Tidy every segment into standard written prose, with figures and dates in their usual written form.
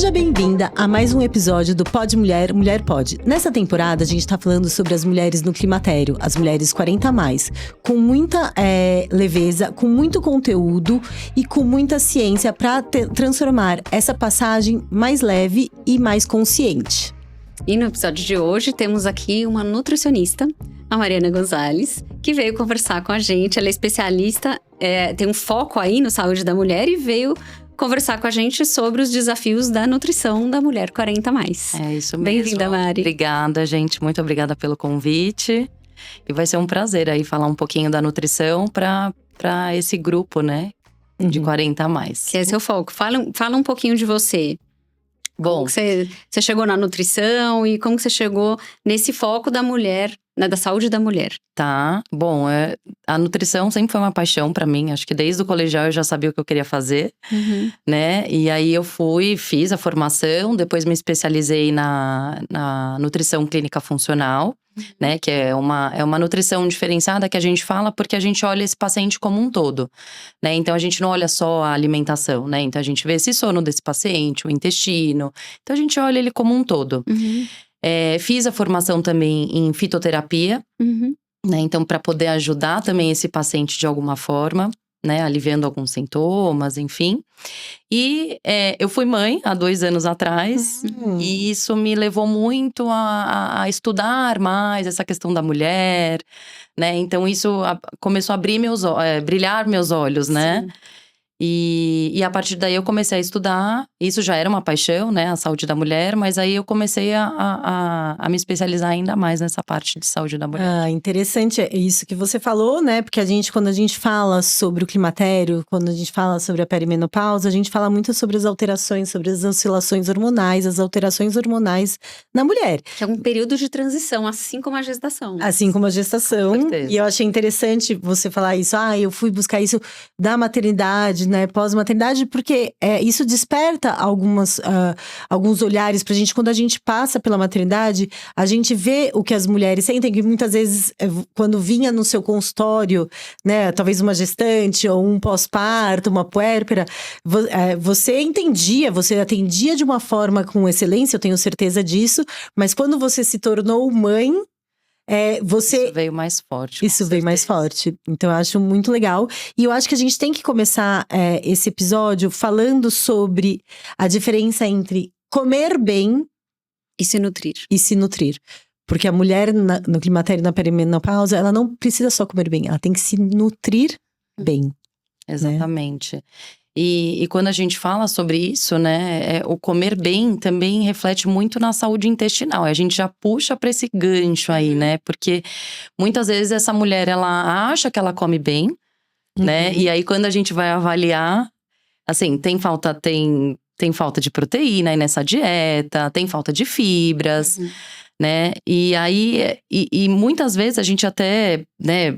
Seja bem-vinda a mais um episódio do Pode Mulher, Mulher Pode. Nessa temporada, a gente tá falando sobre as mulheres no climatério, as mulheres 40+, com muita leveza, com muito conteúdo e com muita ciência para transformar essa passagem mais leve e mais consciente. E no episódio de hoje, temos aqui uma nutricionista, a Mariana Gonzalez, que veio conversar com a gente. Ela é especialista, tem um foco aí no saúde da mulher e veio conversar com a gente sobre os desafios da nutrição da mulher 40+. É isso mesmo. Bem-vinda, Mari. Obrigada, gente. Muito obrigada pelo convite. E vai ser um prazer aí falar um pouquinho da nutrição para esse grupo, né? De 40+. Que é seu foco. Fala um pouquinho de você. Bom, você chegou na nutrição e como que você chegou nesse foco da mulher, né, da saúde da mulher? tá. Bom, a nutrição sempre foi uma paixão para mim. Acho que desde o colegial eu já sabia o que eu queria fazer, né? E aí eu fiz a formação, depois me especializei na nutrição clínica funcional. Né, que é uma nutrição diferenciada que a gente fala porque a gente olha esse paciente como um todo, né? Então a gente não olha só a alimentação, né? Então a gente vê esse sono desse paciente, o intestino. Então a gente olha ele como um todo. Fiz a formação também em fitoterapia, né? Então para poder ajudar também esse paciente de alguma forma, né? Aliviando alguns sintomas, enfim. E eu fui mãe há 2 anos atrás. E isso me levou muito a estudar mais essa questão da mulher, né? Então isso começou a brilhar meus olhos, né? E a partir daí eu comecei a estudar. Isso já era uma paixão, né? A saúde da mulher. Mas aí eu comecei a me especializar ainda mais nessa parte de saúde da mulher. Ah, interessante isso que você falou, né? Porque quando a gente fala sobre o climatério, quando a gente fala sobre a perimenopausa, a gente fala muito sobre as alterações, sobre as oscilações hormonais, as alterações hormonais na mulher. Que é um período de transição, assim como a gestação. Assim como a gestação. Com certeza. E eu achei interessante você falar isso. Eu fui buscar isso da maternidade, né? Pós-maternidade, porque isso desperta alguns olhares pra gente. Quando a gente passa pela maternidade, a gente vê o que as mulheres sentem, que muitas vezes, quando vinha no seu consultório, né? Talvez uma gestante ou um pós-parto, uma puérpera, você entendia, você atendia de uma forma com excelência, eu tenho certeza disso. Mas quando você se tornou mãe, Isso veio mais forte. Isso veio mais forte. Então eu acho muito legal. E eu acho que a gente tem que começar esse episódio falando sobre a diferença entre comer bem E se nutrir. e se nutrir. Porque a mulher no climatério e na perimenopausa, ela não precisa só comer bem, ela tem que se nutrir bem. Exatamente. E quando a gente fala sobre isso, né, o comer bem também reflete muito na saúde intestinal. A gente já puxa para esse gancho aí, né? Porque muitas vezes essa mulher, ela acha que ela come bem, né? E aí quando a gente vai avaliar, assim, tem falta de proteína aí nessa dieta, tem falta de fibras, né? E aí, e muitas vezes a gente até, né,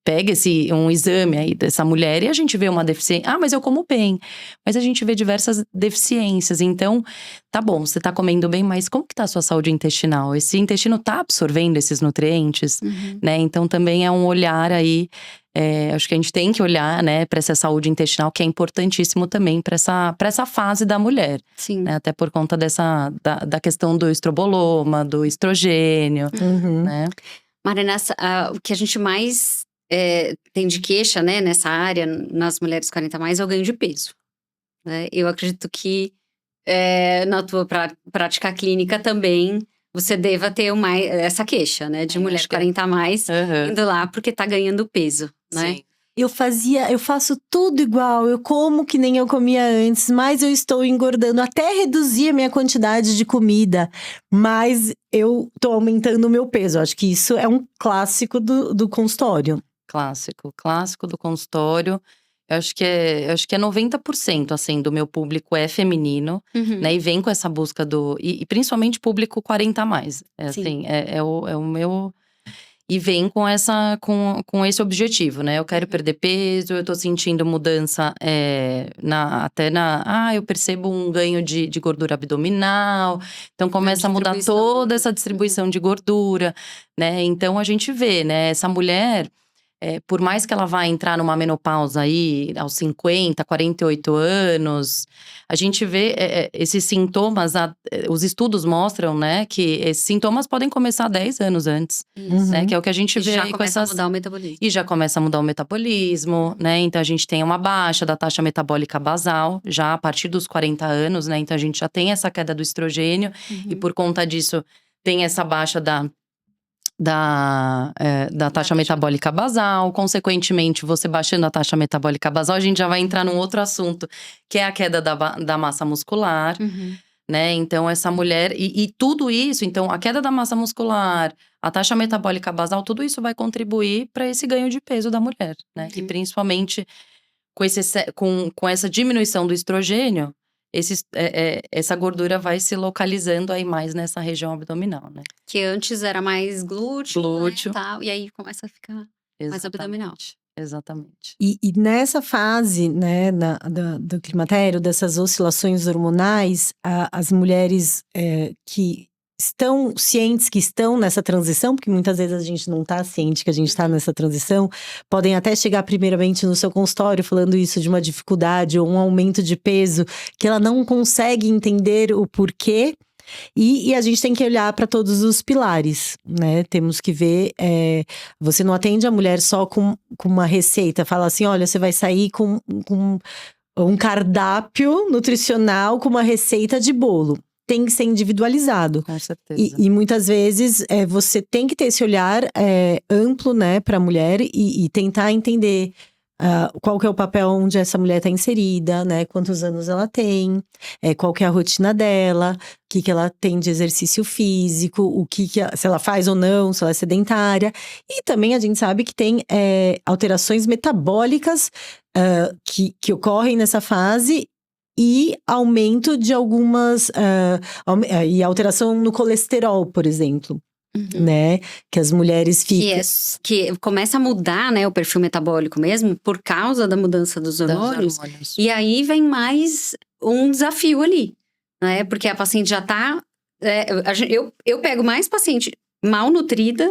pega um exame aí dessa mulher e a gente vê uma deficiência. Mas eu como bem. Mas a gente vê diversas deficiências. Então, tá bom, você tá comendo bem, mas como que tá a sua saúde intestinal? Esse intestino tá absorvendo esses nutrientes, né? Então, também é um olhar aí. Acho que a gente tem que olhar, né, pra essa saúde intestinal, que é importantíssimo também pra essa fase da mulher. Sim. Né? Até por conta da questão do estroboloma, do estrogênio, né? Mariana, o que a gente mais tem de queixa, né, nessa área, nas mulheres 40+, é o ganho de peso. Né? Eu acredito que na tua prática clínica também você deva ter essa queixa, né, de mulher 40+, indo lá porque tá ganhando peso, né? Sim. Eu faço tudo igual, eu como que nem eu comia antes, mas eu estou engordando, até reduzir a minha quantidade de comida, mas eu tô aumentando o meu peso. Acho que isso é um clássico do consultório. Clássico do consultório. Eu acho que é 90%, assim, do meu público é feminino, né? E vem com essa busca e principalmente público 40+. Assim, o meu… E vem com esse objetivo, né? Eu quero perder peso, eu tô sentindo mudança eu percebo um ganho de gordura abdominal. Então começa a mudar toda essa distribuição de gordura, né? Então a gente vê, né? Essa mulher… por mais que ela vá entrar numa menopausa aí aos 50, 48 anos, a gente vê esses sintomas, os estudos mostram, né, que esses sintomas podem começar 10 anos antes, né, que é o que a gente vê já aí com começa essas… a mudar o metabolismo. E já começa a mudar o metabolismo, né? Então a gente tem uma baixa da taxa metabólica basal, já a partir dos 40 anos, né? Então a gente já tem essa queda do estrogênio, e por conta disso tem essa baixa da taxa metabólica basal. Consequentemente, você baixando a taxa metabólica basal, a gente já vai entrar num outro assunto, que é a queda da massa muscular. Né? Então, essa mulher… E tudo isso, então, a queda da massa muscular, a taxa metabólica basal, tudo isso vai contribuir para esse ganho de peso da mulher, né? E principalmente com essa diminuição do estrogênio, essa gordura vai se localizando aí mais nessa região abdominal, né? Que antes era mais glúteo, Glúteo. né, tal, e aí começa a ficar mais abdominal. Exatamente. E nessa fase, né, do climatério, dessas oscilações hormonais, as mulheres que estão cientes que estão nessa transição, porque muitas vezes a gente não está ciente que a gente está nessa transição, podem até chegar primeiramente no seu consultório falando isso de uma dificuldade ou um aumento de peso, que ela não consegue entender o porquê. E a gente tem que olhar para todos os pilares, né? Temos que ver, você não atende a mulher só com uma receita, fala assim, olha, você vai sair com um cardápio nutricional com uma receita de bolo. Tem que ser individualizado. Com certeza. E muitas vezes você tem que ter esse olhar amplo, né, para a mulher e tentar entender qual que é o papel onde essa mulher está inserida, né? Quantos anos ela tem, qual que é a rotina dela, o que ela tem de exercício físico, se ela faz ou não, se ela é sedentária. E também a gente sabe que tem alterações metabólicas que ocorrem nessa fase e aumento de algumas… e alteração no colesterol, por exemplo. Né? Que as mulheres ficam… Que começa a mudar, né, o perfil metabólico mesmo, por causa da mudança dos hormônios. E aí vem mais um desafio ali, né? Porque a paciente já tá… eu pego mais paciente mal nutrida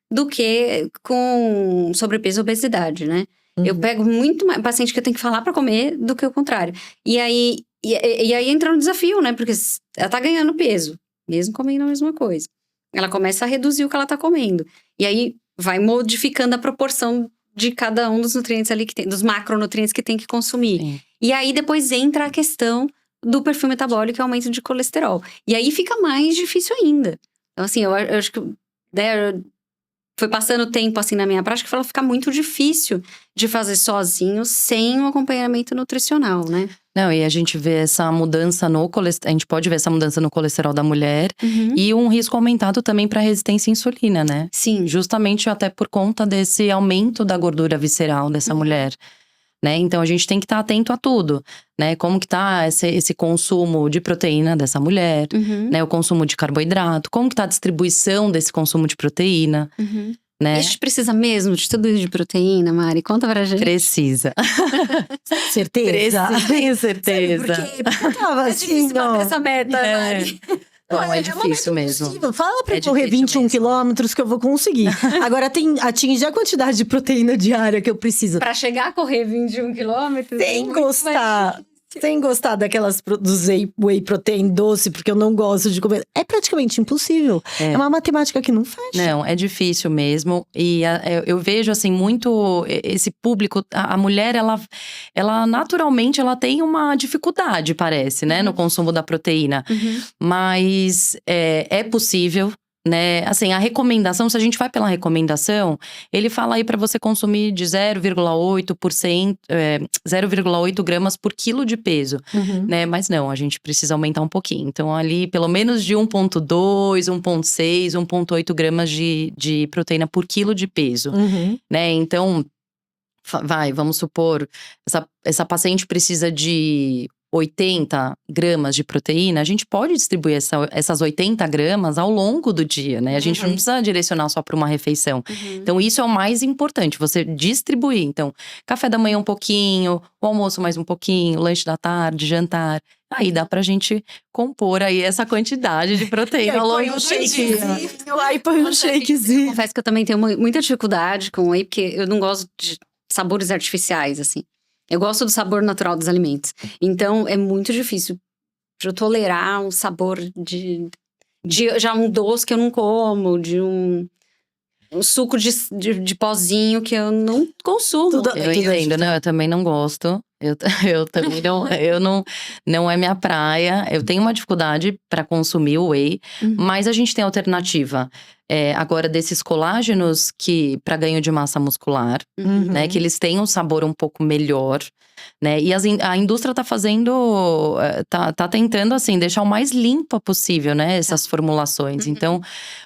do que com sobrepeso e obesidade, né? Eu pego muito mais paciente que eu tenho que falar pra comer do que o contrário. E aí entra um desafio, né? Porque ela tá ganhando peso, mesmo comendo a mesma coisa. Ela começa a reduzir o que ela tá comendo. E aí, vai modificando a proporção de cada um dos nutrientes ali que tem, dos macronutrientes que tem que consumir. Sim. E aí, depois entra a questão do perfil metabólico e aumento de colesterol. E aí, fica mais difícil ainda. Então, assim, eu acho que… foi passando o tempo, assim, na minha prática, ela fica muito difícil de fazer sozinho, sem um acompanhamento nutricional, né? Não, e a gente vê essa mudança no colesterol, a gente pode ver essa mudança no colesterol da mulher e um risco aumentado também para resistência à insulina, né? Sim. Justamente até por conta desse aumento da gordura visceral dessa mulher, né? Então a gente tem que estar atento a tudo, né? Como que tá esse consumo de proteína dessa mulher, né? O consumo de carboidrato, como que tá a distribuição desse consumo de proteína, né? A gente precisa mesmo de tudo isso de proteína, Mari? Conta pra gente. Precisa. Certeza? Tenho certeza. Porque eu tava assim, bater essa meta, Mari. Não, é difícil mesmo. Fala pra eu correr 21 quilômetros que eu vou conseguir. Agora atingir a quantidade de proteína diária que eu preciso. Pra chegar a correr 21 quilômetros… Sem gostar daquelas dos whey protein doce, porque eu não gosto de comer. É praticamente impossível. É uma matemática que não fecha. Não, é difícil mesmo. E eu vejo, assim, muito esse público… A mulher, ela naturalmente, ela tem uma dificuldade, parece, né? No consumo da proteína. Mas é possível, né? Assim, a recomendação, se a gente vai pela recomendação, ele fala aí para você consumir de 0,8%, 0,8 gramas por quilo de peso, né? Mas não, a gente precisa aumentar um pouquinho. Então, ali, pelo menos de 1,2, 1,6, 1,8 gramas de proteína por quilo de peso, né? Então, vamos supor, essa paciente precisa de 80 gramas de proteína, a gente pode distribuir essas 80 gramas ao longo do dia, né? A gente não precisa direcionar só para uma refeição. Então, isso é o mais importante, você distribuir. Então, café da manhã um pouquinho, o almoço mais um pouquinho, lanche da tarde, jantar. aí dá pra gente compor aí essa quantidade de proteína ao longo do dia. Aí põe um Eu shakezinho. confesso que eu também tenho muita dificuldade com whey, porque eu não gosto de sabores artificiais, assim. Eu gosto do sabor natural dos alimentos. Então, é muito difícil pra eu tolerar um sabor de já um doce que eu não como, de um suco de pozinho que eu não consumo. Eu entendo, né? Eu também não gosto. Eu também não é minha praia. Eu tenho uma dificuldade para consumir o whey, mas a gente tem alternativa. Agora, desses colágenos que para ganho de massa muscular, né? Que eles têm um sabor um pouco melhor, né? E a indústria tá fazendo, tá tentando assim deixar o mais limpa possível, né? Essas formulações. Então,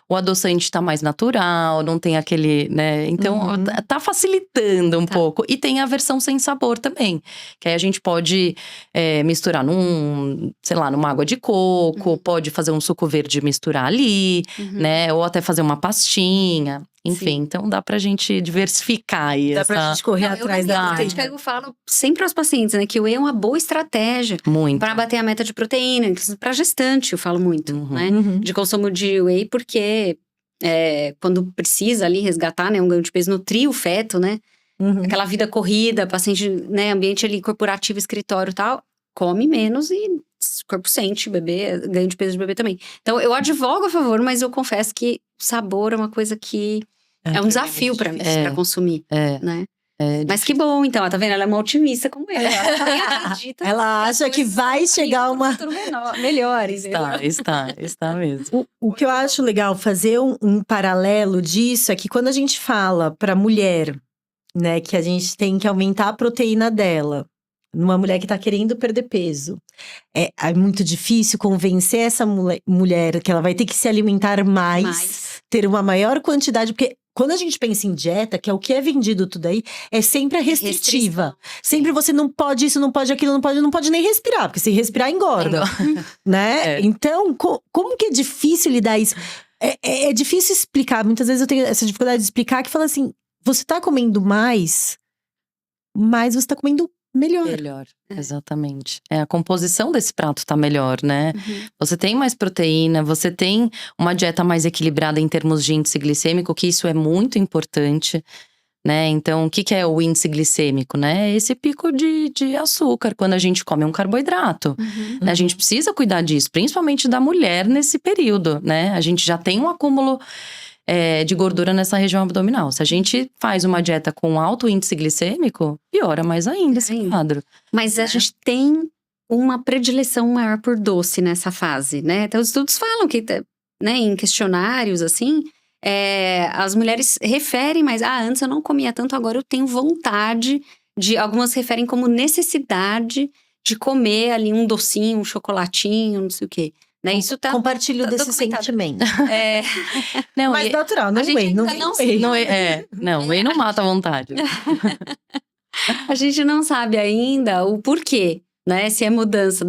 o adoçante tá mais natural, não tem aquele, né? Então, tá facilitando um pouco. E tem a versão sem sabor também. Que aí a gente pode misturar sei lá, numa água de coco, pode fazer um suco verde e misturar ali, né? Ou até fazer uma pastinha. Enfim, então dá pra gente diversificar aí. Dá pra gente correr atrás da prática. Eu falo sempre aos pacientes, né? Que o whey é uma boa estratégia. Muito. Pra bater a meta de proteína. Pra gestante, eu falo muito, né? De consumo de whey, porque quando precisa ali resgatar, né? Um ganho de peso, nutrir o feto, né? Aquela vida corrida, paciente, né? Ambiente ali corporativo, escritório e tal. Come menos e o corpo sente, bebê, ganho de peso de bebê também. Então, eu advogo a favor, mas eu confesso que o sabor é uma coisa que é um desafio pra mim, pra consumir, né? Mas que bom, então, tá vendo? Ela é uma otimista como eu. Ela também acredita. Ela acha que vai chegar uma… melhor, Está mesmo. O que eu acho legal fazer um paralelo disso é que quando a gente fala pra mulher, né, que a gente tem que aumentar a proteína dela, numa mulher que tá querendo perder peso, é muito difícil convencer essa mulher que ela vai ter que se alimentar mais, ter uma maior quantidade, porque quando a gente pensa em dieta, que é o que é vendido tudo aí, é sempre a restritiva. Sempre você não pode isso, não pode aquilo, não pode nem respirar, porque se respirar engorda, né? Então, como que é difícil lidar isso? É difícil explicar, muitas vezes eu tenho essa dificuldade de explicar, que fala assim, você tá comendo mais, mas você tá comendo melhor. Exatamente. A composição desse prato tá melhor, né? Você tem mais proteína, você tem uma dieta mais equilibrada em termos de índice glicêmico, que isso é muito importante, né? Então, o que é o índice glicêmico, né? Esse pico de açúcar quando a gente come um carboidrato. Né? A gente precisa cuidar disso, principalmente da mulher nesse período, né? A gente já tem um acúmulo de gordura nessa região abdominal. Se a gente faz uma dieta com alto índice glicêmico, piora mais ainda esse quadro. Mas a gente tem uma predileção maior por doce nessa fase, né? Então, os estudos falam que, né, em questionários, assim, as mulheres referem mais… antes eu não comia tanto, agora eu tenho vontade de… Algumas referem como necessidade de comer ali um docinho, um chocolatinho, não sei o quê. Né? Isso Compartilho desse sentimento. Não, mas natural, não whey. Não, whey não mata a vontade. A gente não sabe ainda o porquê, né? Se é mudança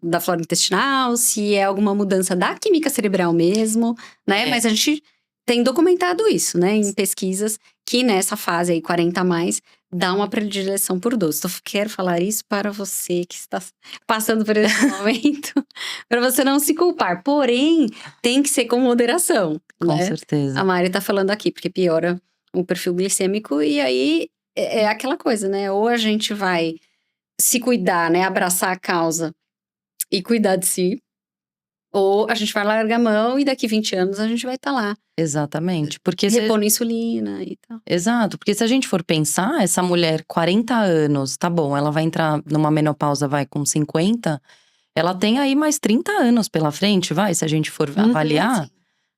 da flora intestinal, se é alguma mudança da química cerebral mesmo, né? Mas a gente tem documentado isso, né? Em pesquisas, que nessa fase aí, 40 a mais, dá uma predileção por doce. Então, quero falar isso para você que está passando por esse momento, para você não se culpar. Porém, tem que ser com moderação, Com né? certeza. A Mari tá falando aqui, porque piora o perfil glicêmico e aí é aquela coisa, né? Ou a gente vai se cuidar, né? Abraçar a causa e cuidar de si. Ou a gente vai largar a mão e daqui 20 anos a gente vai estar lá. Exatamente. Porque repondo insulina e tal. Exato. Porque se a gente for pensar, essa mulher, 40 anos, tá bom, ela vai entrar numa menopausa, vai com 50, ela tem aí mais 30 anos pela frente, se a gente for avaliar,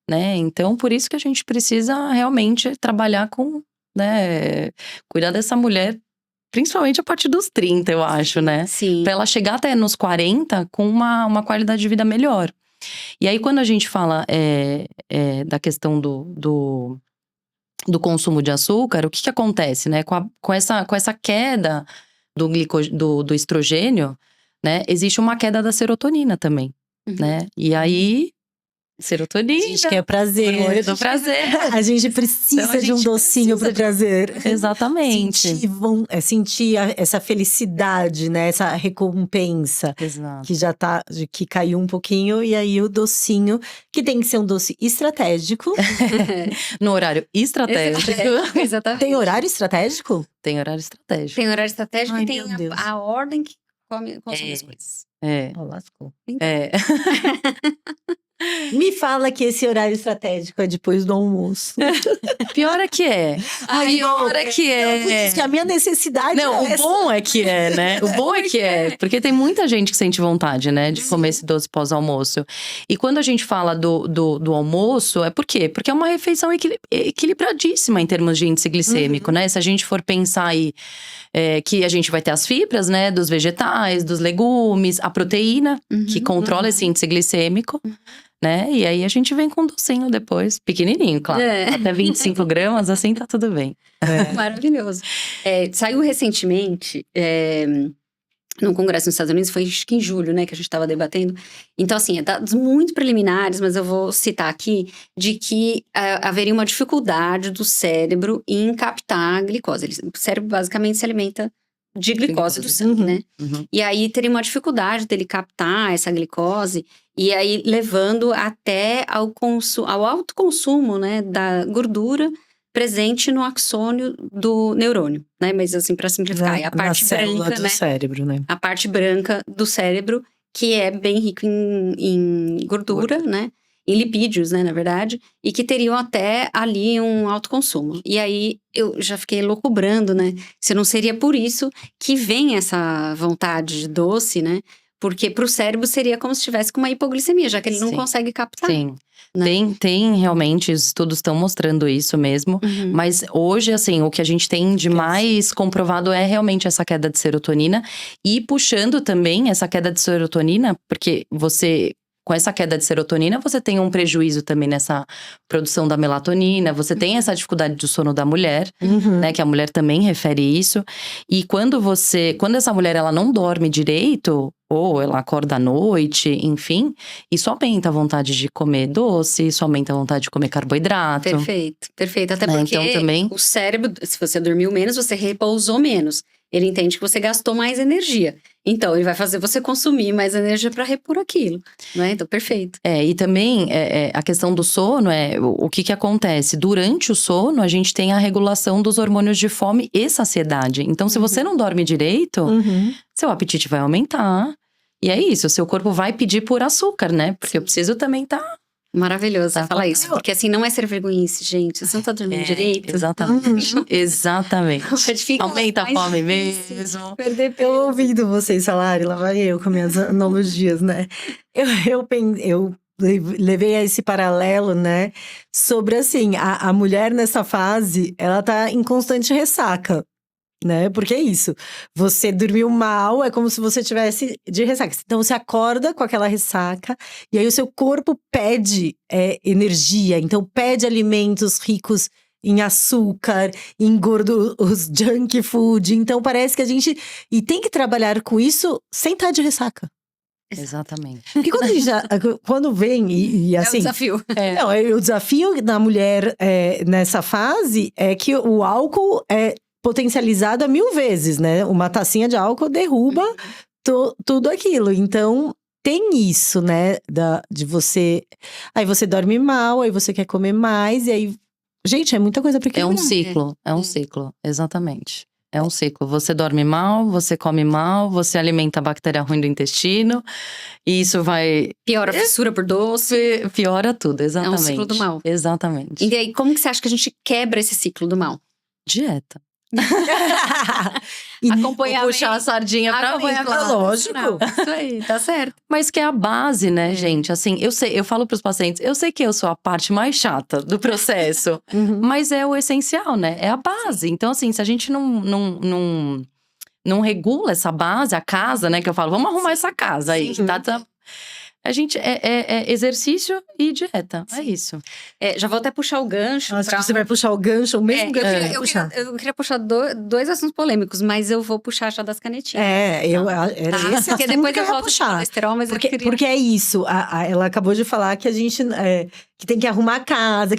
né? Então, por isso que a gente precisa realmente trabalhar com, né, cuidar dessa mulher, principalmente a partir dos 30, eu acho, né? Sim. Pra ela chegar até nos 40 com uma qualidade de vida melhor. E aí, quando a gente fala da questão do consumo de açúcar, o que acontece, né? Com essa queda do estrogênio, né? Existe uma queda da serotonina também, né? E aí, serotonina. A gente quer prazer. Hormônio do prazer. A gente precisa Então, a de um gente docinho pro prazer. Exatamente. Sentir essa felicidade, né? Essa recompensa. Exato. Que já tá, que caiu um pouquinho. E aí o docinho, que tem que ser um doce estratégico. No horário estratégico. Exatamente. Tem horário estratégico? Tem horário estratégico. Tem horário estratégico Ai, e tem meu Deus. a ordem que consome as coisas. Oh, lascou. É. Me fala que esse horário estratégico é depois do almoço. Pior é que é. Pior é que é. Por isso que a minha necessidade Não, é o bom é que é, né? O bom é que é. Porque tem muita gente que sente vontade, né? De comer esse doce pós-almoço. E quando a gente fala do almoço, é por quê? Porque é uma refeição equilibradíssima em termos de índice glicêmico, né? Se a gente for pensar aí que a gente vai ter as fibras, né? Dos vegetais, dos legumes, a proteína, que controla esse índice glicêmico. Né? E aí a gente vem com um docinho depois, pequenininho, claro. Até 25 gramas, assim tá tudo bem. Maravilhoso. Saiu recentemente, num congresso nos Estados Unidos, foi acho que em julho, né, que a gente estava debatendo. Então, assim, dados muito preliminares, mas eu vou citar aqui, de que haveria uma dificuldade do cérebro em captar a glicose. O cérebro basicamente se alimenta de glicose do sangue, né? E aí teria uma dificuldade dele captar essa glicose, e aí levando até ao alto consumo, né, da gordura presente no axônio do neurônio, né? Mas assim, para simplificar, é a parte branca, do né? cérebro, né? A parte branca do cérebro, que é bem rico em gordura, né? Em lipídios, né, na verdade, e que teriam até ali um alto consumo. E aí, eu já fiquei loucubrando, né, se não seria por isso que vem essa vontade de doce, né, porque pro cérebro seria como se estivesse com uma hipoglicemia, já que ele não consegue captar. Sim. Né? Tem realmente, os estudos estão mostrando isso mesmo. Mas hoje, assim, o que a gente tem de mais comprovado é realmente essa queda de serotonina. E puxando também essa queda de serotonina, porque com essa queda de serotonina, você tem um prejuízo também nessa produção da melatonina. Você tem essa dificuldade do sono da mulher, né? Que a mulher também refere isso. E quando essa mulher, ela não dorme direito, ou ela acorda à noite, enfim, isso aumenta a vontade de comer doce, isso aumenta a vontade de comer carboidrato. Perfeito. Até porque então, também... o cérebro, se você dormiu menos, você repousou menos. Ele entende que você gastou mais energia. Então, ele vai fazer você consumir mais energia para repor aquilo, né? Então, perfeito. E também a questão do sono o que acontece? Durante o sono, a gente tem a regulação dos hormônios de fome e saciedade. Então, se você não dorme direito, seu apetite vai aumentar. E é isso, o seu corpo vai pedir por açúcar, né? Porque eu preciso também estar… Maravilhoso você falar isso, porque assim, não é ser vergonhice, gente. Você não tá dormindo direito. Exatamente, exatamente. Aumenta a fome mesmo. Eu ouvindo vocês falarem, lá vai eu com minhas analogias, né? Eu levei a esse paralelo, né? Sobre assim, a mulher nessa fase, ela tá em constante ressaca. Né? Porque é isso. Você dormiu mal, é como se você tivesse de ressaca. Então você acorda com aquela ressaca e aí o seu corpo pede energia. Então pede alimentos ricos em açúcar, em os junk food. Então parece que a gente tem que trabalhar com isso sem estar de ressaca. Exatamente. Porque quando vem e assim… É o desafio. Não, o desafio da mulher nessa fase é que o álcool é potencializado a 1000 vezes, né? Uma tacinha de álcool derruba tudo aquilo. Então, tem isso, né? De você… Aí você dorme mal, aí você quer comer mais, e aí… Gente, é muita coisa pra quebrar. É um ciclo, exatamente. É um ciclo. Você dorme mal, você come mal, você alimenta a bactéria ruim do intestino. E isso vai… Piora a fissura por doce. Piora tudo, exatamente. É um ciclo do mal. Exatamente. E aí, como que você acha que a gente quebra esse ciclo do mal? Dieta. Acompanhamento. Puxar a sardinha pra mim, claro. Lógico. Isso aí, tá certo. Mas que é a base, né, gente? Assim, eu falo pros pacientes, eu sei que eu sou a parte mais chata do processo, mas é o essencial, né? É a base. Então, assim, se a gente não regula essa base, a casa, né? Que eu falo, vamos arrumar essa casa aí. Tá, A gente é exercício e dieta. É isso. Já vou até puxar o gancho. Acho que você vai puxar o gancho, o mesmo gancho que eu ia puxar. Eu queria puxar dois assuntos polêmicos, mas eu vou puxar já das canetinhas. Era esse Porque assunto depois que eu ia volto de colesterol, mas porque, eu queria… porque é isso, ela acabou de falar que a gente que tem que arrumar a casa,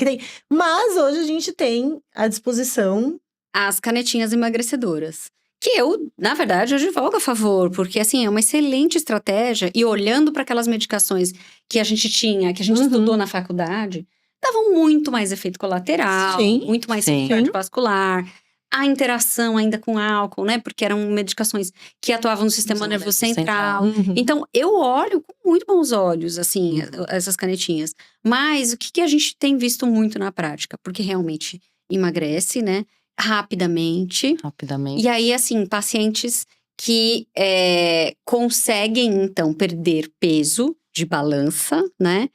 mas hoje a gente tem à disposição as canetinhas emagrecedoras. Que eu, na verdade, eu advogo a favor, porque assim, é uma excelente estratégia. E olhando para aquelas medicações que a gente tinha, que a gente estudou na faculdade, davam muito mais efeito colateral, muito mais efeito cardiovascular. A interação ainda com álcool, né? Porque eram medicações que atuavam no sistema nervoso central. Então, eu olho com muito bons olhos, assim, essas canetinhas. Mas o que a gente tem visto muito na prática? Porque realmente emagrece, né? Rapidamente. E aí, assim, pacientes que conseguem, então, perder peso de balança, né?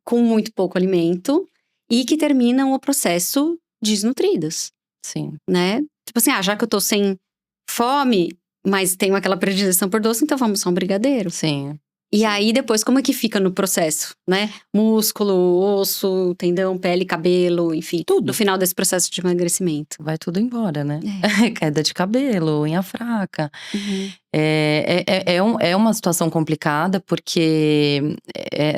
Com muito pouco alimento. E que terminam o processo desnutridas. Sim. Né? Tipo assim, já que eu tô sem fome, mas tenho aquela predileção por doce, então vamos só um brigadeiro. Sim. E aí, depois, como é que fica no processo, né? Músculo, osso, tendão, pele, cabelo, enfim. Tudo. No final desse processo de emagrecimento. Vai tudo embora, né? Queda de cabelo, unha fraca. É uma situação complicada, porque,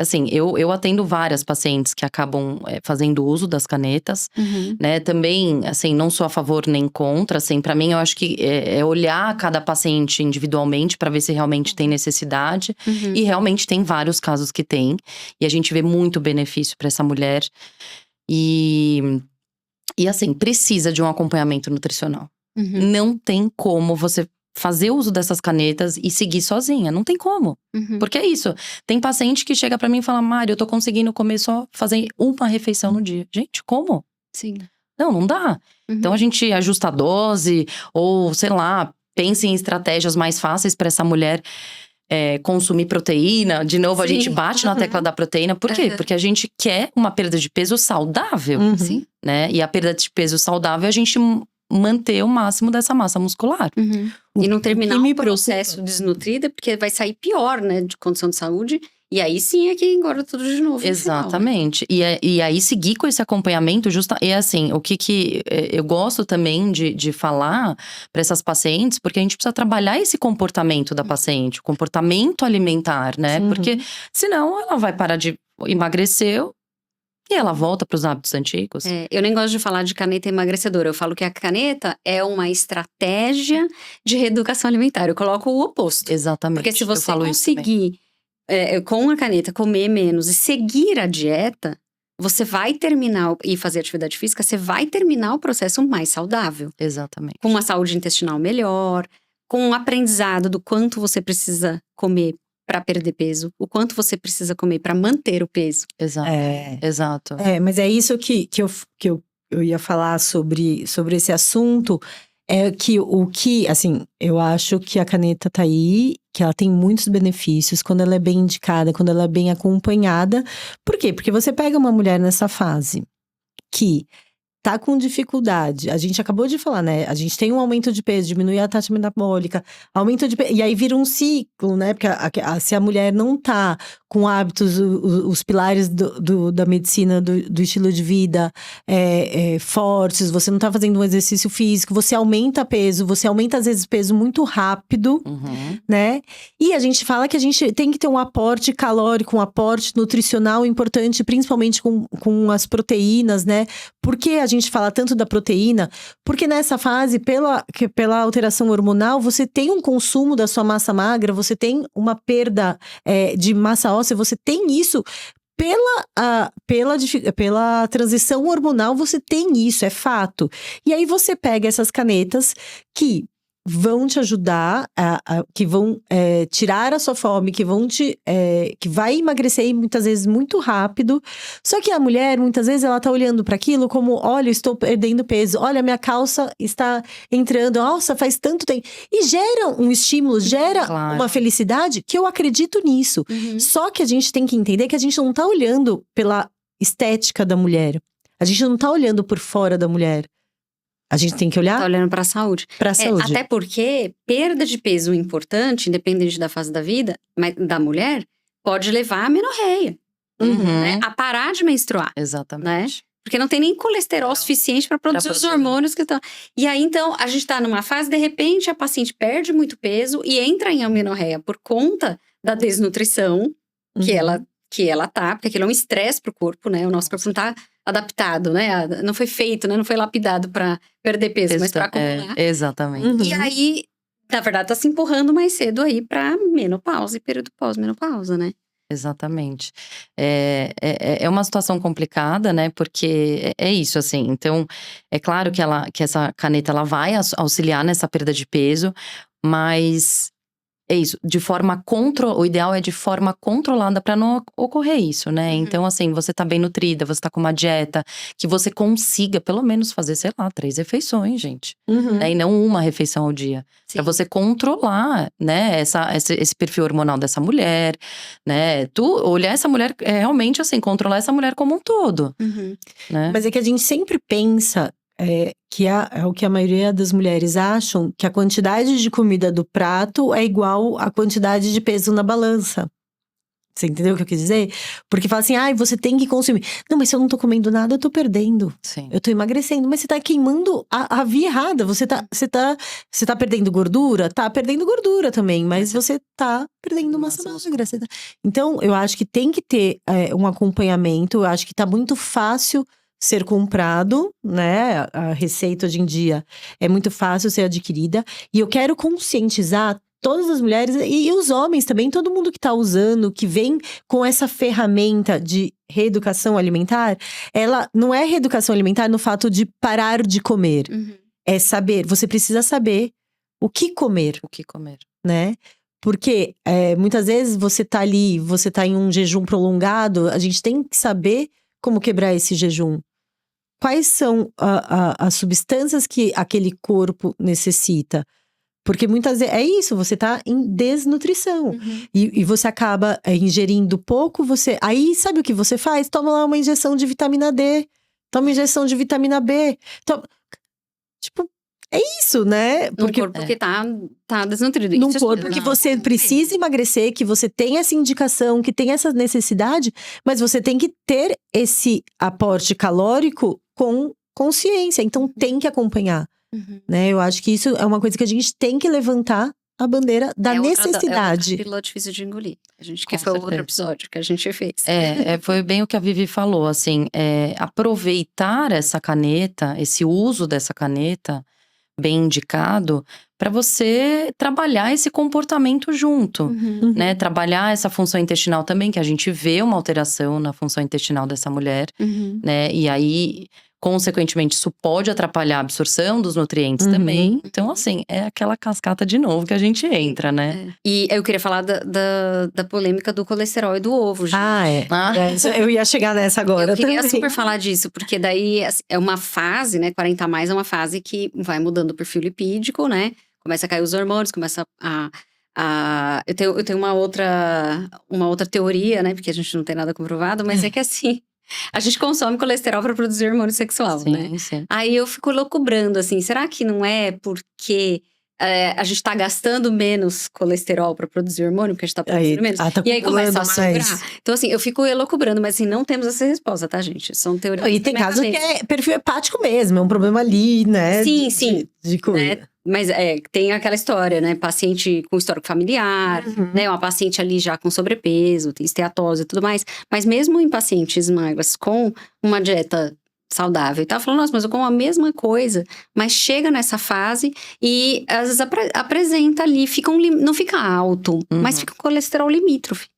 assim, eu atendo várias pacientes que acabam fazendo uso das canetas, né? Também, assim, não sou a favor nem contra, assim, pra mim eu acho que é olhar cada paciente individualmente pra ver se realmente tem necessidade. E realmente tem vários casos que tem, e a gente vê muito benefício pra essa mulher. E assim, precisa de um acompanhamento nutricional. Não tem como você fazer uso dessas canetas e seguir sozinha. Não tem como. Porque é isso. Tem paciente que chega pra mim e fala: Mari, eu tô conseguindo comer só fazer uma refeição no dia. Gente, como? Sim. Não dá. Então a gente ajusta a dose, ou sei lá, pensa em estratégias mais fáceis pra essa mulher consumir proteína. De novo, a gente bate na tecla da proteína. Por quê? Porque a gente quer uma perda de peso saudável. Sim. Né? E a perda de peso saudável é a gente manter o máximo dessa massa muscular. E não terminar o processo desnutrida, porque vai sair pior, né? De condição de saúde. E aí sim é que engorda tudo de novo. Exatamente. Final, né? E aí seguir com esse acompanhamento e assim, o que eu gosto também de falar para essas pacientes, porque a gente precisa trabalhar esse comportamento da paciente, o comportamento alimentar, né? Porque senão ela vai parar de emagrecer e ela volta para os hábitos antigos. Eu nem gosto de falar de caneta emagrecedora. Eu falo que a caneta é uma estratégia de reeducação alimentar. Eu coloco o oposto. Exatamente. Porque se você conseguir, com a caneta, comer menos e seguir a dieta, você vai terminar, e fazer atividade física, você vai terminar o processo mais saudável. Exatamente. Com uma saúde intestinal melhor, com um aprendizado do quanto você precisa comer para perder peso, o quanto você precisa comer para manter o peso. Exato. Mas é isso que eu ia falar sobre esse assunto. Assim, eu acho que a caneta tá aí, que ela tem muitos benefícios quando ela é bem indicada, quando ela é bem acompanhada. Por quê? Porque você pega uma mulher nessa fase que tá com dificuldade. A gente acabou de falar, né? A gente tem um aumento de peso, diminui a taxa metabólica, aumento de peso. E aí vira um ciclo, né? Porque se a mulher não tá com hábitos, os pilares da medicina, do estilo de vida fortes, você não tá fazendo um exercício físico, você aumenta peso, você aumenta às vezes peso muito rápido, né? E a gente fala que a gente tem que ter um aporte calórico, um aporte nutricional importante, principalmente com as proteínas, né? Por que a gente fala tanto da proteína? Porque nessa fase, pela alteração hormonal, você tem um consumo da sua massa magra, você tem uma perda de massa óssea, você tem isso pela transição hormonal, você tem isso, é fato. E aí você pega essas canetas que vão te ajudar, que vão tirar a sua fome, que vai emagrecer muitas vezes muito rápido. Só que a mulher, muitas vezes, ela tá olhando para aquilo como: olha, eu estou perdendo peso, olha, minha calça está entrando, nossa, faz tanto tempo. E gera um estímulo, gera uma felicidade, que eu acredito nisso. Só que a gente tem que entender que a gente não tá olhando pela estética da mulher. A gente não tá olhando por fora da mulher. A gente tem que Tá olhar olhando pra saúde. pra saúde. Até porque perda de peso importante, independente da fase da vida, mas da mulher, pode levar à menorreia, né? A parar de menstruar. Exatamente. Porque não tem nem colesterol suficiente para produzir os hormônios que estão. E aí, então, a gente tá numa fase, de repente, a paciente perde muito peso e entra em amenorreia por conta da desnutrição que ela tá, porque aquilo é um estresse pro corpo, né? O nosso corpo não tá adaptado, né? Não foi feito, né? Não foi lapidado para perder peso, mas para acumular. Exatamente. E aí, na verdade, tá se empurrando mais cedo aí pra menopausa e período pós-menopausa, né? Exatamente. É uma situação complicada, né? Porque é isso, assim. Então, é claro que essa caneta ela vai auxiliar nessa perda de peso, mas é isso, o ideal é de forma controlada para não ocorrer isso, né? Então, assim, você tá bem nutrida, você tá com uma dieta que você consiga pelo menos fazer, sei lá, 3 refeições, gente. Né? E não uma refeição ao dia. Pra você controlar, né, esse perfil hormonal dessa mulher, né? Olhar essa mulher, realmente, assim, controlar essa mulher como um todo, né? Mas é que a gente sempre pensa que é o que a maioria das mulheres acham, que a quantidade de comida do prato é igual à quantidade de peso na balança. Você entendeu o que eu quis dizer? Porque fala assim, você tem que consumir. Não, mas se eu não tô comendo nada, eu tô perdendo. Sim. Eu tô emagrecendo. Mas você tá queimando a via errada. Você tá perdendo gordura? Tá perdendo gordura também. Mas você tá perdendo massa magra. Então, eu acho que tem que ter um acompanhamento. Eu acho que tá muito fácil ser comprado, né? A receita hoje em dia é muito fácil ser adquirida. E eu quero conscientizar todas as mulheres e os homens também, todo mundo que tá usando, que vem com essa ferramenta de reeducação alimentar, ela não é reeducação alimentar no fato de parar de comer. É saber, você precisa saber o que comer. O que comer. Né? Porque muitas vezes você tá ali, você tá em um jejum prolongado, a gente tem que saber como quebrar esse jejum. Quais são as substâncias que aquele corpo necessita? Porque muitas vezes é isso, você tá em desnutrição. E você acaba ingerindo pouco, aí sabe o que você faz? Toma lá uma injeção de vitamina D. Toma injeção de vitamina B. Tipo, é isso, né? Porque num corpo que tá desnutrido. Num corpo que você precisa emagrecer, que você tem essa indicação, que tem essa necessidade. Mas você tem que ter esse aporte calórico com consciência. Então tem que acompanhar. Né? Eu acho que isso é uma coisa que a gente tem que levantar a bandeira da necessidade. É outra pílula difícil de engolir. Que foi o outro episódio que a gente fez. Foi bem o que a Vivi falou, assim, aproveitar essa caneta, esse uso dessa caneta bem indicado, para você trabalhar esse comportamento junto, né? Trabalhar essa função intestinal também, que a gente vê uma alteração na função intestinal dessa mulher, né? E aí, consequentemente, isso pode atrapalhar a absorção dos nutrientes também. Então, assim, é aquela cascata de novo que a gente entra, né? E eu queria falar da polêmica do colesterol e do ovo, gente. Eu ia chegar nessa agora. Eu queria também. super falar disso, porque daí assim, é uma fase, né? 40 a mais é uma fase que vai mudando o perfil lipídico, né? Começa a cair os hormônios, começa eu tenho uma outra teoria, né? Porque a gente não tem nada comprovado, mas é que assim. A gente consome colesterol para produzir hormônio sexual, né? Sim. Aí eu fico loucubrando, assim, será que não é porque a gente tá gastando menos colesterol para produzir hormônio, porque a gente tá produzindo menos? E aí começa a magrar. Então, assim, eu fico eloucubrando, mas assim, não temos essa resposta, tá, gente? São teorias. E tem casos que é perfil hepático mesmo, é um problema ali, né? Sim. De coisa. Né? Mas tem aquela história, né? Paciente com histórico familiar, né? Uma paciente ali já com sobrepeso, tem esteatose e tudo mais. Mas mesmo em pacientes magras com uma dieta saudável e tal, falando, nossa, mas eu como a mesma coisa. Mas chega nessa fase e às vezes apresenta ali, não fica alto, mas fica um colesterol limítrofe.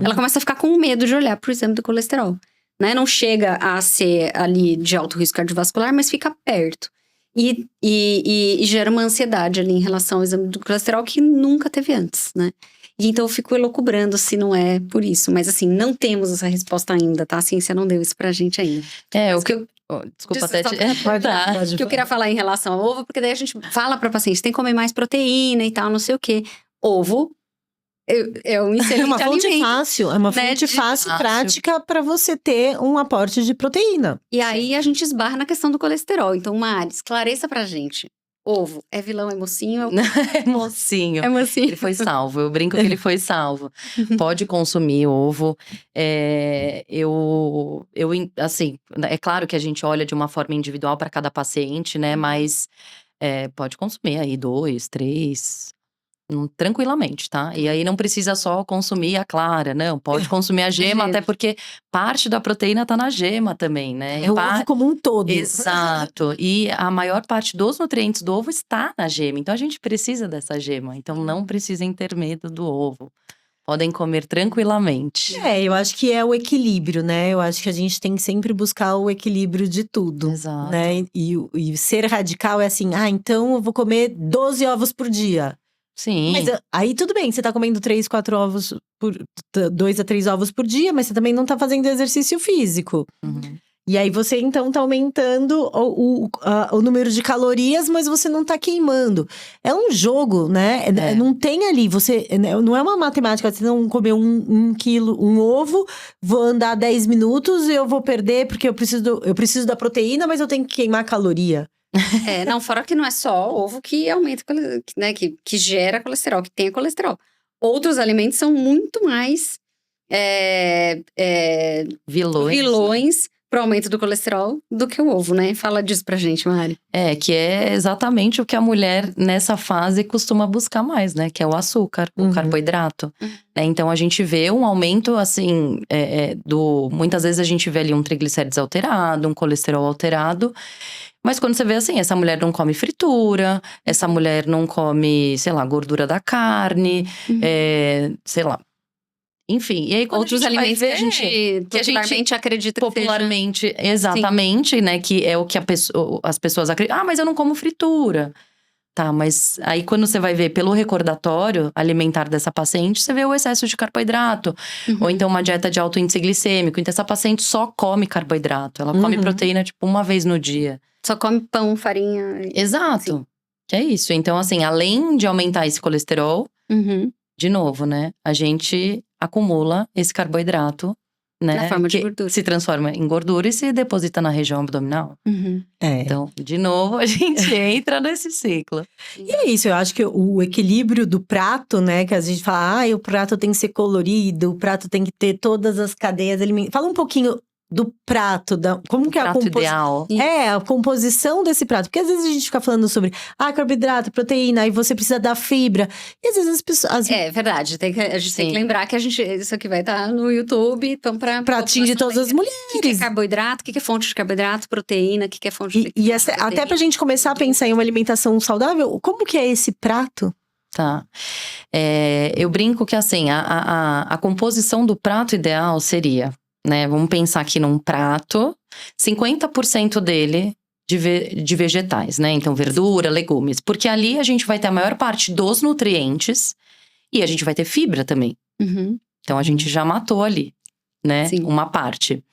Ela começa a ficar com medo de olhar pro exame do colesterol. Né? Não chega a ser ali de alto risco cardiovascular, mas fica perto. E gera uma ansiedade ali em relação ao exame do colesterol que nunca teve antes, né? E então eu fico elucubrando se não é por isso. Mas assim, não temos essa resposta ainda, tá? A ciência não deu isso pra gente ainda. Desculpa até te... Pode. Que eu queria falar em relação ao ovo, porque daí a gente fala pra paciente, tem que comer mais proteína e tal, não sei o quê. Ovo É um É excelente uma fonte alimento. fácil, é uma né, fonte de- fácil, fácil. prática para você ter um aporte de proteína. E aí a gente esbarra na questão do colesterol. Então, Mari, esclareça pra gente. Ovo, é vilão, é mocinho? É mocinho. É mocinho. Ele foi salvo, eu brinco que ele foi salvo. Pode consumir ovo. Assim, é claro que a gente olha de uma forma individual para cada paciente, né? Mas pode consumir aí 2, 3, tranquilamente, tá? E aí não precisa só consumir a clara, não. Pode consumir a gema, até porque parte da proteína tá na gema também, né? É o ovo como um todo. Exato. E a maior parte dos nutrientes do ovo está na gema. Então a gente precisa dessa gema. Então não precisem ter medo do ovo. Podem comer tranquilamente. Eu acho que é o equilíbrio, né? Eu acho que a gente tem que sempre buscar o equilíbrio de tudo. Exato. Né? E ser radical é assim, então eu vou comer 12 ovos por dia. Sim. Mas aí tudo bem, você tá comendo 3, 4 ovos 2 a 3 ovos por dia, mas você também não tá fazendo exercício físico. Uhum. E aí você então tá aumentando o número de calorias, mas você não tá queimando. É um jogo, né? Não tem ali, não é uma matemática, você não comer um quilo, um ovo, vou andar 10 minutos e eu vou perder porque eu preciso da proteína, mas eu tenho que queimar caloria. Não, fora que não é só ovo que aumenta, né, que gera colesterol, que tem colesterol. Outros alimentos são muito mais vilões pro aumento do colesterol do que o ovo, né? Fala disso pra gente, Mari. Que é exatamente o que a mulher nessa fase costuma buscar mais, né? Que é o açúcar, o carboidrato. Né? Então a gente vê um aumento, assim, muitas vezes a gente vê ali um triglicérides alterado, um colesterol alterado. Mas quando você vê assim, essa mulher não come fritura, essa mulher não come, sei lá, gordura da carne, sei lá. Enfim, e aí quando outros a gente alimentos vai ver, que a gente popularmente acredita que popularmente, exatamente, né? Que é o que as pessoas acreditam. Ah, mas eu não como fritura. Tá, mas aí quando você vai ver pelo recordatório alimentar dessa paciente, você vê o excesso de carboidrato. Ou então uma dieta de alto índice glicêmico. Então essa paciente só come carboidrato. Ela come proteína, tipo, uma vez no dia. Só come pão, farinha. Exato. Sim. Que é isso. Então, assim, além de aumentar esse colesterol, de novo, né? A gente acumula esse carboidrato, né? Na forma de gordura. Se transforma em gordura e se deposita na região abdominal. Então, de novo, a gente entra nesse ciclo. E é isso, eu acho que o equilíbrio do prato, né? Que a gente fala, o prato tem que ser colorido, o prato tem que ter todas as cadeias alimentares. Fala um pouquinho do prato, como que é a composição. a composição desse prato. Porque às vezes a gente fica falando sobre carboidrato, proteína, aí você precisa da fibra. E às vezes as pessoas… É verdade, a gente tem que lembrar que isso aqui vai estar no YouTube, então pra atingir todas as mulheres. O que é carboidrato, o que é fonte de carboidrato, proteína, o que é fonte de E até pra gente começar a pensar em uma alimentação saudável, como que é esse prato? Tá. Eu brinco que assim, a composição do prato ideal seria… Né, vamos pensar aqui num prato, 50% dele de vegetais, né? Então, verdura, legumes. Porque ali a gente vai ter a maior parte dos nutrientes e a gente vai ter fibra também. Então, a gente já matou ali, né? Sim. Uma parte.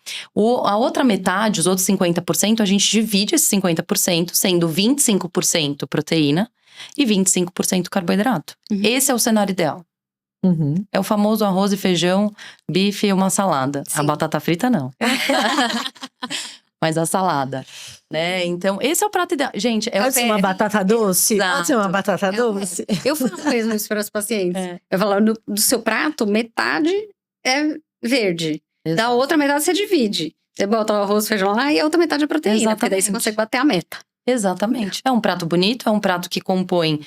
A outra metade, os outros 50%, a gente divide esse 50%, sendo 25% proteína e 25% carboidrato. Esse é o cenário ideal. É o famoso arroz e feijão, bife e uma salada. Sim. A batata frita, não. Mas a salada, né? Então, esse é o prato ideal. Gente, pode ser uma batata doce? Exato. Pode ser uma batata doce? Eu falo mesmo isso para os pacientes. Eu falo, do seu prato, metade é verde. Exato. Da outra metade você divide. Você bota o arroz e feijão lá e a outra metade é proteína. Exatamente. Porque daí você consegue bater a meta. Exatamente. É um prato bonito, é um prato que compõe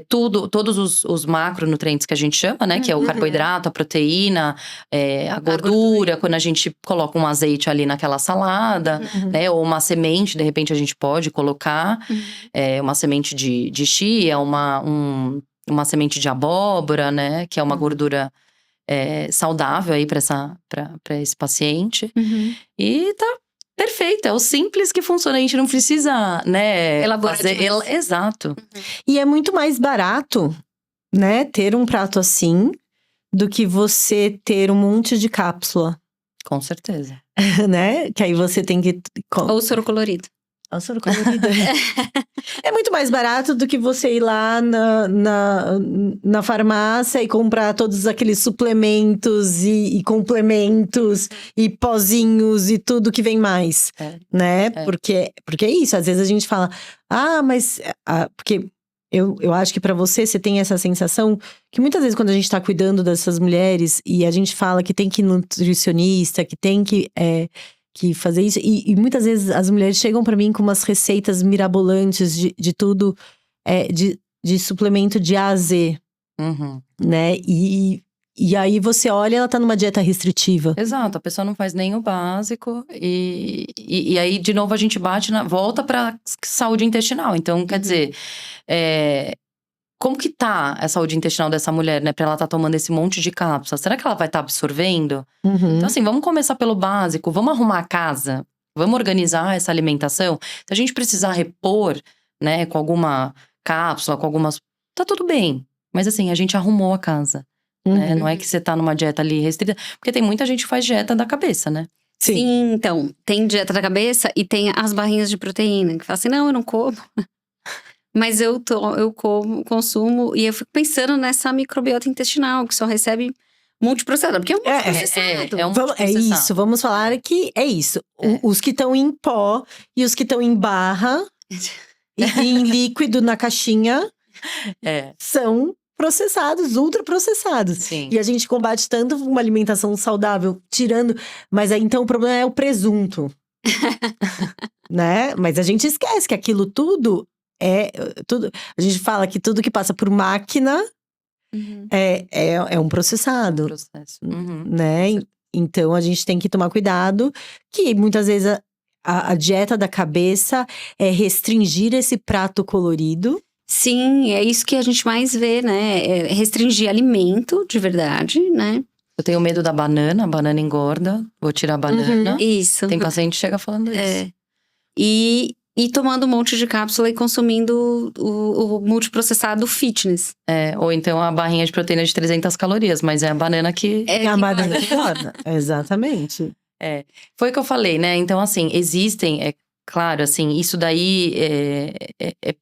todos os macronutrientes que a gente chama, né? Que é o carboidrato, a proteína, a gordura. Quando a gente coloca um azeite ali naquela salada, né? Ou uma semente, de repente a gente pode colocar. Uma semente de chia, uma semente de abóbora, né? Que é uma gordura saudável aí para esse paciente. E tá perfeito, é o simples que funciona, a gente não precisa, né, elaborar exato. E é muito mais barato, né, ter um prato assim, do que você ter um monte de cápsula. Com certeza. Né, que aí você tem que… Ou soro colorido. Açúcar colorido. É muito mais barato do que você ir lá na farmácia e comprar todos aqueles suplementos e complementos e pozinhos e tudo que vem mais, né? Porque é isso, às vezes a gente fala, mas… porque eu acho que pra você tem essa sensação que muitas vezes quando a gente tá cuidando dessas mulheres e a gente fala que tem que ir nutricionista, que tem que fazer isso. E muitas vezes as mulheres chegam pra mim com umas receitas mirabolantes de tudo, de suplemento de A a Z, né? E aí você olha, ela tá numa dieta restritiva. Exato, a pessoa não faz nem o básico. E aí, de novo, a gente volta pra saúde intestinal. Então, quer dizer, como que tá a saúde intestinal dessa mulher, né? Pra ela tá tomando esse monte de cápsulas. Será que ela vai estar absorvendo? Então, assim, vamos começar pelo básico. Vamos arrumar a casa. Vamos organizar essa alimentação. Se a gente precisar repor, né? Com alguma cápsula, com algumas… Tá tudo bem. Mas assim, a gente arrumou a casa. Né? Não é que você tá numa dieta ali restrita. Porque tem muita gente que faz dieta da cabeça, né? Sim, então. Tem dieta da cabeça e tem as barrinhas de proteína. Que fala assim, não, eu não como. Mas eu consumo, e eu fico pensando nessa microbiota intestinal, que só recebe multiprocessado. Porque é um multiprocessado. É isso, vamos falar que é isso. Os que estão em pó e os que estão em barra e em líquido na caixinha são processados, ultraprocessados. Sim. E a gente combate tanto uma alimentação saudável, tirando… Mas aí então o problema é o presunto. Né? Mas a gente esquece que aquilo tudo… tudo, a gente fala que tudo que passa por máquina é um processado. Né? Então a gente tem que tomar cuidado, que muitas vezes a dieta da cabeça é restringir esse prato colorido. Sim, é isso que a gente mais vê, né? É restringir alimento de verdade, né? Eu tenho medo da banana, a banana engorda, vou tirar a banana. Isso. Tem paciente que chega falando isso. E tomando um monte de cápsula e consumindo o multiprocessado fitness. Ou então a barrinha de proteína de 300 calorias, mas é a banana que… a banana que engorda. Exatamente. Foi o que eu falei, né? Então, assim, existem… Claro, assim, isso daí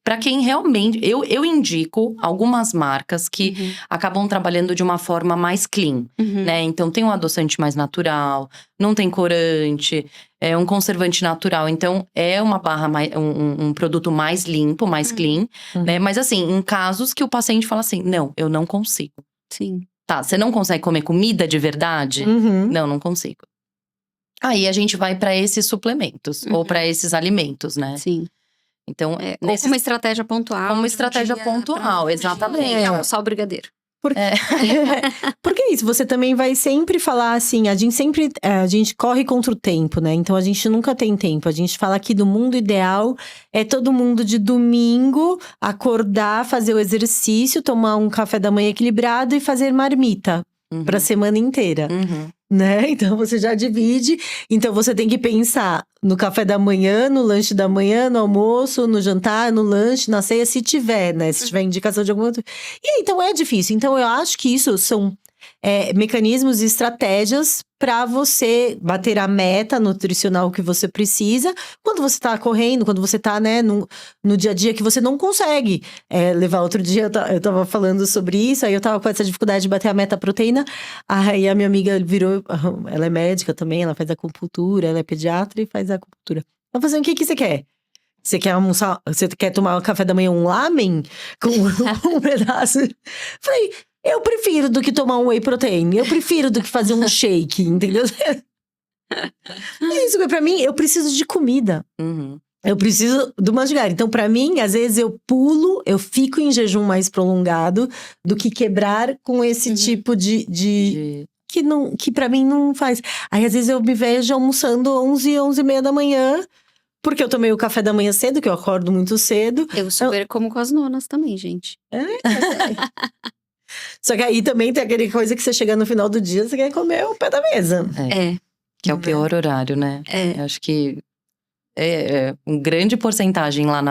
para quem realmente… Eu indico algumas marcas que acabam trabalhando de uma forma mais clean, né? Então, tem um adoçante mais natural, não tem corante, é um conservante natural. Então, é uma barra, um produto mais limpo, mais clean, né? Mas assim, em casos que o paciente fala assim, não, eu não consigo. Sim. Tá, você não consegue comer comida de verdade? Não consigo. Aí a gente vai para esses suplementos ou para esses alimentos, né? Sim. Então, ou como estratégia pontual. Como estratégia pontual, exatamente. Só o brigadeiro. Porque é isso, você também vai sempre falar assim, a gente corre contra o tempo, né? Então a gente nunca tem tempo. A gente fala que do mundo ideal é todo mundo de domingo acordar, fazer o exercício, tomar um café da manhã equilibrado e fazer marmita pra semana inteira. Né? Então você já divide. Então você tem que pensar no café da manhã, no lanche da manhã, no almoço, no jantar, no lanche, na ceia, se tiver, né? Se tiver indicação de alguma outra. E aí, então é difícil. Então eu acho que isso são mecanismos e estratégias para você bater a meta nutricional que você precisa quando você tá correndo, quando você tá, né, no dia a dia que você não consegue levar. Outro dia eu tava falando sobre isso, aí eu tava com essa dificuldade de bater a meta proteína, aí a minha amiga virou, ela é médica também, ela faz acupuntura, ela é pediatra e faz acupuntura. Ela falou assim, o que você quer? Você quer almoçar, você quer tomar um café da manhã, um lamen com um pedaço? Falei, eu prefiro do que tomar um whey protein. Eu prefiro do que fazer um shake, entendeu? É isso, pra mim, eu preciso de comida. Eu preciso do manjar. Então, pra mim, às vezes eu pulo, eu fico em jejum mais prolongado do que quebrar com esse tipo de que pra mim não faz. Aí, às vezes, eu me vejo almoçando 11h30 da manhã. Porque eu tomei o café da manhã cedo, que eu acordo muito cedo. Eu super como com as nonas também, gente. Só que aí também tem aquele coisa que você chega no final do dia, você quer comer o pé da mesa. Que é o pior horário, né? Eu acho que um grande porcentagem lá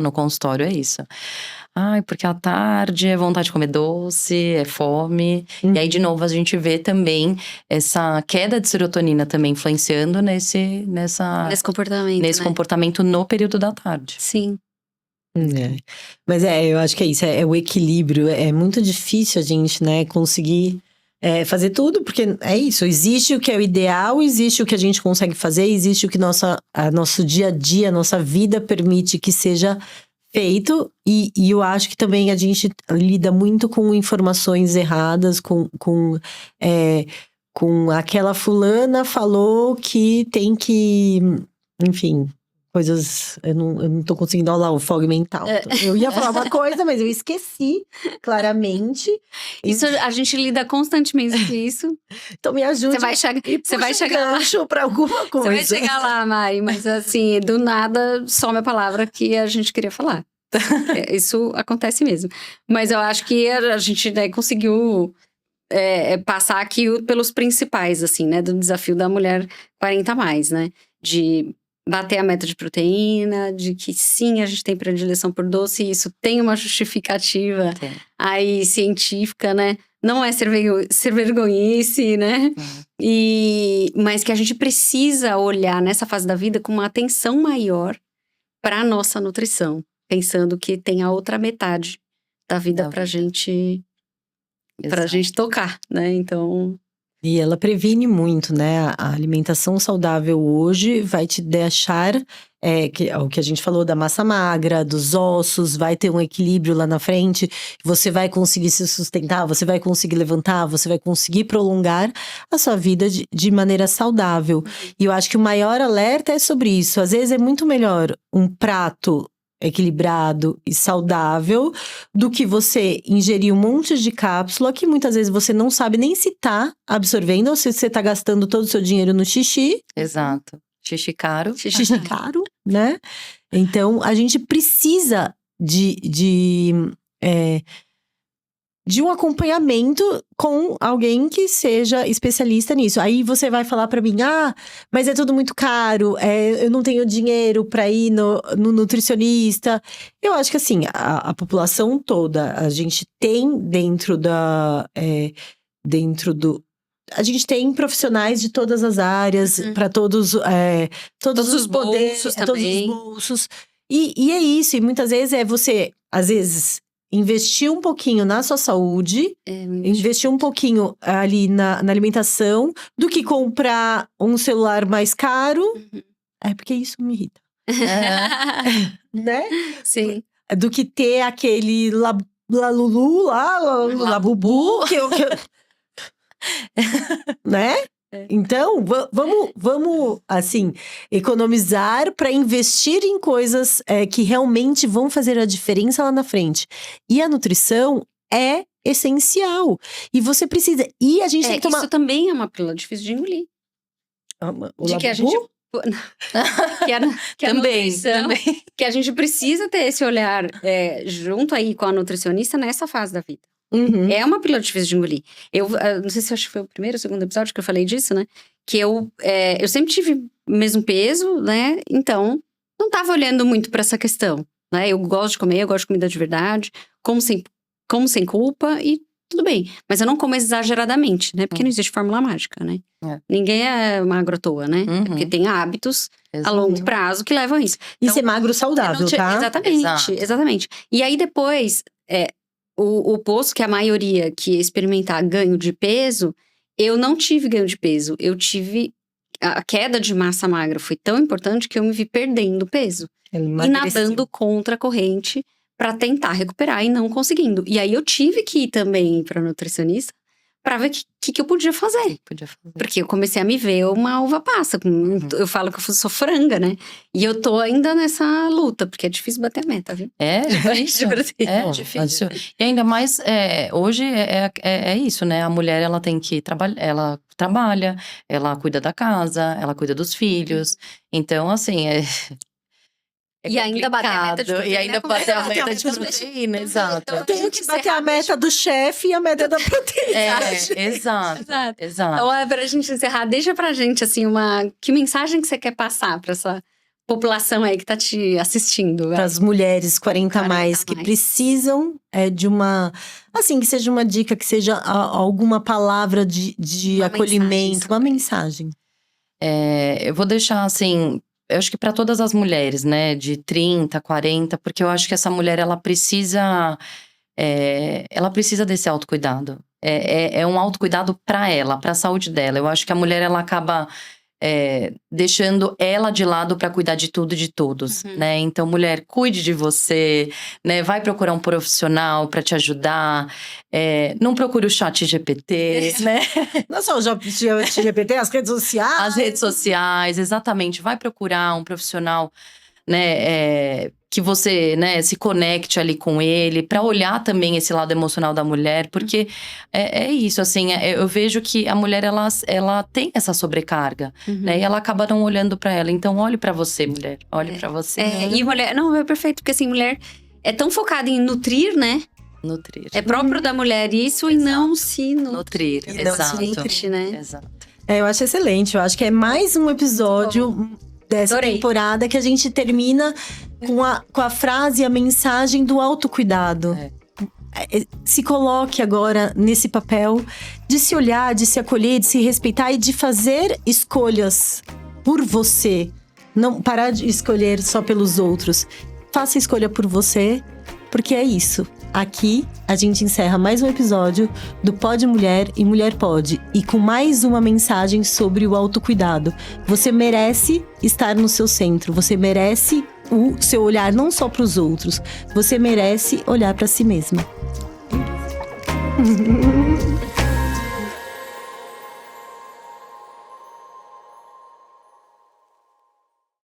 no consultório é isso. Ai, porque à tarde é vontade de comer doce, é fome. E aí, de novo, a gente vê também essa queda de serotonina também influenciando nesse comportamento, nesse né? comportamento no período da tarde. Sim. Mas eu acho que é isso, é o equilíbrio. É muito difícil a gente, né, conseguir fazer tudo, porque é isso. Existe o que é o ideal, existe o que a gente consegue fazer, existe o que nosso dia a dia, nossa vida permite que seja feito. E eu acho que também a gente lida muito com informações erradas, com aquela fulana falou que tem que, enfim, coisas. Eu não tô conseguindo olhar o fog mental. Eu ia falar uma coisa, mas eu esqueci, claramente. Isso, a gente lida constantemente com isso. Então me ajude. Você vai chegar lá pra alguma coisa. Você vai chegar lá, Mari, mas assim, do nada some a palavra que a gente queria falar. Isso acontece mesmo. Mas eu acho que a gente, né, conseguiu passar aqui pelos principais, assim, né? Do desafio da mulher 40+, né? De bater a meta de proteína, de que sim, a gente tem predileção por doce, e isso tem uma justificativa aí científica, né? Não é ser vergonhice, né? Mas que a gente precisa olhar nessa fase da vida com uma atenção maior para a nossa nutrição. Pensando que tem a outra metade da vida pra gente tocar, né? Então... E ela previne muito, né? A alimentação saudável hoje vai te deixar, o que a gente falou da massa magra, dos ossos, vai ter um equilíbrio lá na frente. Você vai conseguir se sustentar, você vai conseguir levantar, você vai conseguir prolongar a sua vida de maneira saudável. E eu acho que o maior alerta é sobre isso. Às vezes é muito melhor um prato equilibrado e saudável do que você ingerir um monte de cápsula que muitas vezes você não sabe nem se tá absorvendo ou se você tá gastando todo o seu dinheiro no xixi. Exato. Xixi caro. Xixi caro, né? Então, a gente precisa de um acompanhamento com alguém que seja especialista nisso. Aí você vai falar pra mim, mas é tudo muito caro, eu não tenho dinheiro pra ir no nutricionista. Eu acho que assim, a população toda, a gente tem a gente tem profissionais de todas as áreas, para todos os poderes, bolsos todos os bolsos. E é isso, e muitas vezes você, às vezes, investir um pouquinho na sua saúde, investir um pouquinho ali na alimentação, do que comprar um celular mais caro. Porque isso me irrita. Né? Sim. Do que ter aquele Lalulu lá, Labubu, que eu né? Então, vamos, assim, economizar para investir em coisas que realmente vão fazer a diferença lá na frente. E a nutrição é essencial. E você precisa. E a gente tem que tomar. Isso também é uma pílula difícil de engolir. Que a gente. Que a nutrição, que a gente precisa ter esse olhar junto aí com a nutricionista nessa fase da vida. É uma pílula difícil de engolir. Eu não sei se acho que foi o primeiro ou o segundo episódio que eu falei disso, né? Que eu sempre tive o mesmo peso, né? Então, não tava olhando muito pra essa questão, né? Eu gosto de comer, eu gosto de comida de verdade, como sem culpa e tudo bem. Mas eu não como exageradamente, né? Porque não existe fórmula mágica, né? Ninguém é magro à toa, né? Porque tem hábitos a longo prazo que levam a isso. E ser magro saudável, tá? Exatamente. E aí depois... O oposto, que a maioria que ia experimentar ganho de peso, eu não tive ganho de peso. Eu tive... A queda de massa magra foi tão importante que eu me vi perdendo peso. E nadando contra a corrente para tentar recuperar e não conseguindo. E aí eu tive que ir também pra nutricionista pra ver o que eu podia fazer. Porque eu comecei a me ver uma uva passa. Eu falo que eu sou franga, né? E eu tô ainda nessa luta, porque é difícil bater a meta, viu? É difícil. É difícil. E ainda mais, hoje é isso, né? A mulher, ela tem que trabalhar, ela trabalha, ela cuida da casa, ela cuida dos filhos. Então, assim, e ainda bater a meta de proteína. E ainda bater a meta de proteína, exato. Então, eu tenho que bater a meta do chefe e a meta da proteína. Exato. Então, pra gente encerrar, deixa pra gente, assim, que mensagem que você quer passar pra população aí que tá te assistindo. Para as mulheres 40 a mais que precisam de uma… Assim, que seja uma dica, que seja alguma palavra de Uma acolhimento, uma mensagem. Eu vou deixar assim… Eu acho que para todas as mulheres, né, de 30, 40, porque eu acho que essa mulher, ela precisa desse autocuidado. É um autocuidado para ela, para a saúde dela. Eu acho que a mulher, ela acaba deixando ela de lado para cuidar de tudo e de todos, né? Então, mulher, cuide de você, né? Vai procurar um profissional para te ajudar. Não procure o chat GPT, né? Não só o chat GPT, as redes sociais. As redes sociais, exatamente. Vai procurar um profissional, né? Que você, né, se conecte ali com ele, para olhar também esse lado emocional da mulher, porque é isso, assim, eu vejo que a mulher, ela tem essa sobrecarga, né, e ela acaba não olhando para ela. Então, olhe para você, mulher, olhe para você. E mulher, não, é perfeito, porque assim, mulher é tão focada em nutrir, né? Nutrir. É próprio da mulher isso, e não se nutrir. Exato. Né? Exato. Eu acho excelente, eu acho que é mais um episódio dessa temporada que a gente termina com a frase e a mensagem do autocuidado. Se coloque agora nesse papel de se olhar, de se acolher, de se respeitar e de fazer escolhas por você. Não parar de escolher só pelos outros. Faça escolha por você, porque é isso. Aqui, a gente encerra mais um episódio do Pode Mulher e Mulher Pode. E com mais uma mensagem sobre o autocuidado. Você merece estar no seu centro. Você merece o seu olhar não só para os outros. Você merece olhar para si mesma.